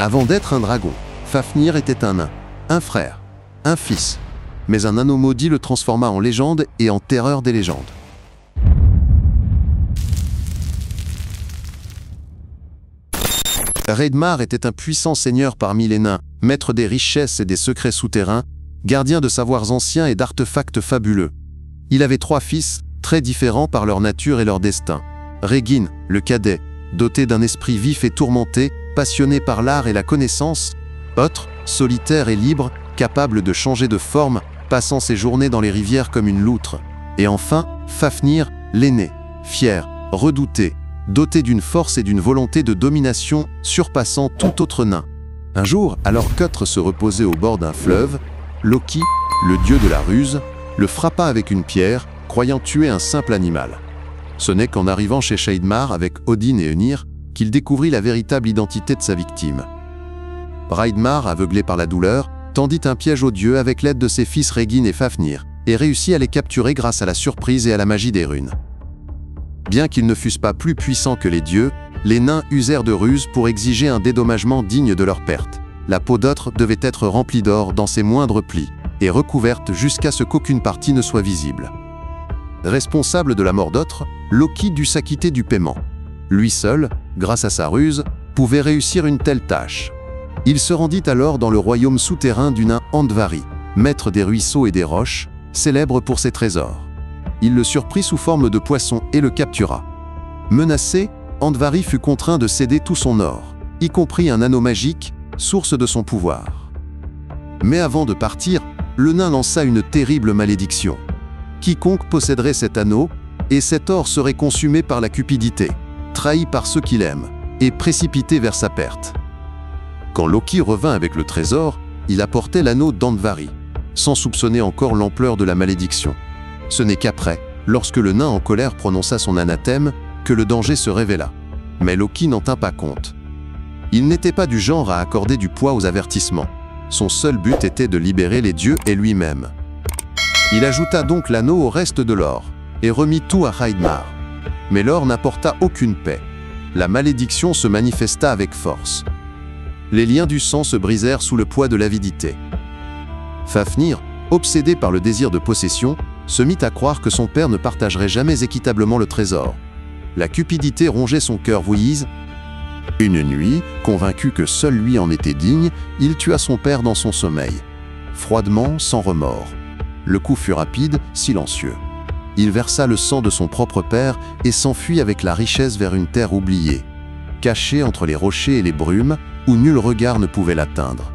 Avant d'être un dragon, Fafnir était un nain, un frère, un fils. Mais un anneau maudit le transforma en légende et en terreur des légendes. Hreidmar était un puissant seigneur parmi les nains, maître des richesses et des secrets souterrains, gardien de savoirs anciens et d'artefacts fabuleux. Il avait 3 fils, très différents par leur nature et leur destin. Regin, le cadet, doté d'un esprit vif et tourmenté, passionné par l'art et la connaissance. Othre, solitaire et libre, capable de changer de forme, passant ses journées dans les rivières comme une loutre. Et enfin, Fafnir, l'aîné, fier, redouté, doté d'une force et d'une volonté de domination surpassant tout autre nain. Un jour, alors qu'Othre se reposait au bord d'un fleuve, Loki, le dieu de la ruse, le frappa avec une pierre, croyant tuer un simple animal. Ce n'est qu'en arrivant chez Hreidmar avec Odin et Ynir qu'il découvrit la véritable identité de sa victime. Hreidmar, aveuglé par la douleur, tendit un piège au dieu avec l'aide de ses fils Regin et Fafnir, et réussit à les capturer grâce à la surprise et à la magie des runes. Bien qu'ils ne fussent pas plus puissants que les dieux, les nains usèrent de ruses pour exiger un dédommagement digne de leur perte. La peau d'Othre devait être remplie d'or dans ses moindres plis, et recouverte jusqu'à ce qu'aucune partie ne soit visible. Responsable de la mort d'Othre, Loki dut s'acquitter du paiement. Lui seul, grâce à sa ruse, pouvait réussir une telle tâche. Il se rendit alors dans le royaume souterrain du nain Andvari, maître des ruisseaux et des roches, célèbre pour ses trésors. Il le surprit sous forme de poisson et le captura. Menacé, Andvari fut contraint de céder tout son or, y compris un anneau magique, source de son pouvoir. Mais avant de partir, le nain lança une terrible malédiction. Quiconque posséderait cet anneau, et cet or serait consumé par la cupidité, trahi par ceux qu'il aime, et précipité vers sa perte. Quand Loki revint avec le trésor, il apportait l'anneau d'Andvari, sans soupçonner encore l'ampleur de la malédiction. Ce n'est qu'après, lorsque le nain en colère prononça son anathème, que le danger se révéla. Mais Loki n'en tint pas compte. Il n'était pas du genre à accorder du poids aux avertissements. Son seul but était de libérer les dieux et lui-même. Il ajouta donc l'anneau au reste de l'or, et remit tout à Hreidmar. Mais l'or n'apporta aucune paix. La malédiction se manifesta avec force. Les liens du sang se brisèrent sous le poids de l'avidité. Fafnir, obsédé par le désir de possession, se mit à croire que son père ne partagerait jamais équitablement le trésor. La cupidité rongeait son cœur vouillise. Une nuit, convaincu que seul lui en était digne, il tua son père dans son sommeil. Froidement, sans remords. Le coup fut rapide, silencieux. Il versa le sang de son propre père et s'enfuit avec la richesse vers une terre oubliée, cachée entre les rochers et les brumes, où nul regard ne pouvait l'atteindre.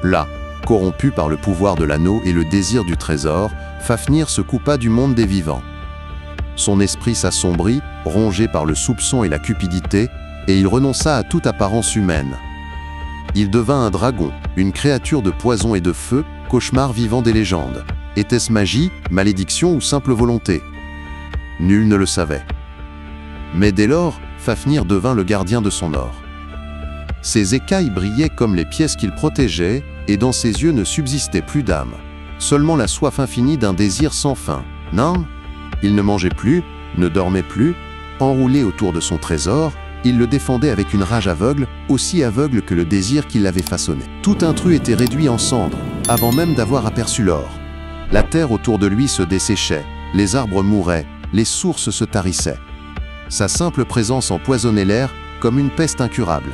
Là, corrompu par le pouvoir de l'anneau et le désir du trésor, Fafnir se coupa du monde des vivants. Son esprit s'assombrit, rongé par le soupçon et la cupidité, et il renonça à toute apparence humaine. Il devint un dragon, une créature de poison et de feu, cauchemar vivant des légendes. Était-ce magie, malédiction ou simple volonté? Nul ne le savait. Mais dès lors, Fafnir devint le gardien de son or. Ses écailles brillaient comme les pièces qu'il protégeait, et dans ses yeux ne subsistait plus d'âme. Seulement la soif infinie d'un désir sans fin. Non, il ne mangeait plus, ne dormait plus. Enroulé autour de son trésor, il le défendait avec une rage aveugle, aussi aveugle que le désir qui l'avait façonné. Tout intrus était réduit en cendres, avant même d'avoir aperçu l'or. La terre autour de lui se desséchait, les arbres mouraient, les sources se tarissaient. Sa simple présence empoisonnait l'air comme une peste incurable.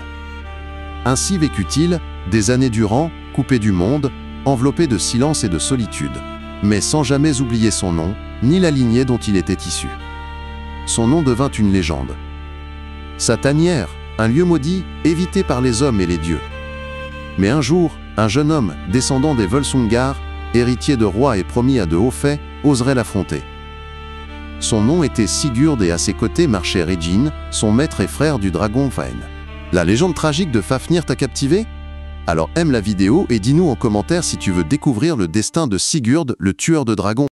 Ainsi vécut-il, des années durant, coupé du monde, enveloppé de silence et de solitude, mais sans jamais oublier son nom, ni la lignée dont il était issu. Son nom devint une légende. Sa tanière, un lieu maudit, évité par les hommes et les dieux. Mais un jour, un jeune homme, descendant des Volsungar, héritier de rois et promis à de hauts faits, oserait l'affronter. Son nom était Sigurd et à ses côtés marchait Regin, son maître et frère du dragon Vain. La légende tragique de Fafnir t'a captivé? Alors aime la vidéo et dis-nous en commentaire si tu veux découvrir le destin de Sigurd, le tueur de dragons.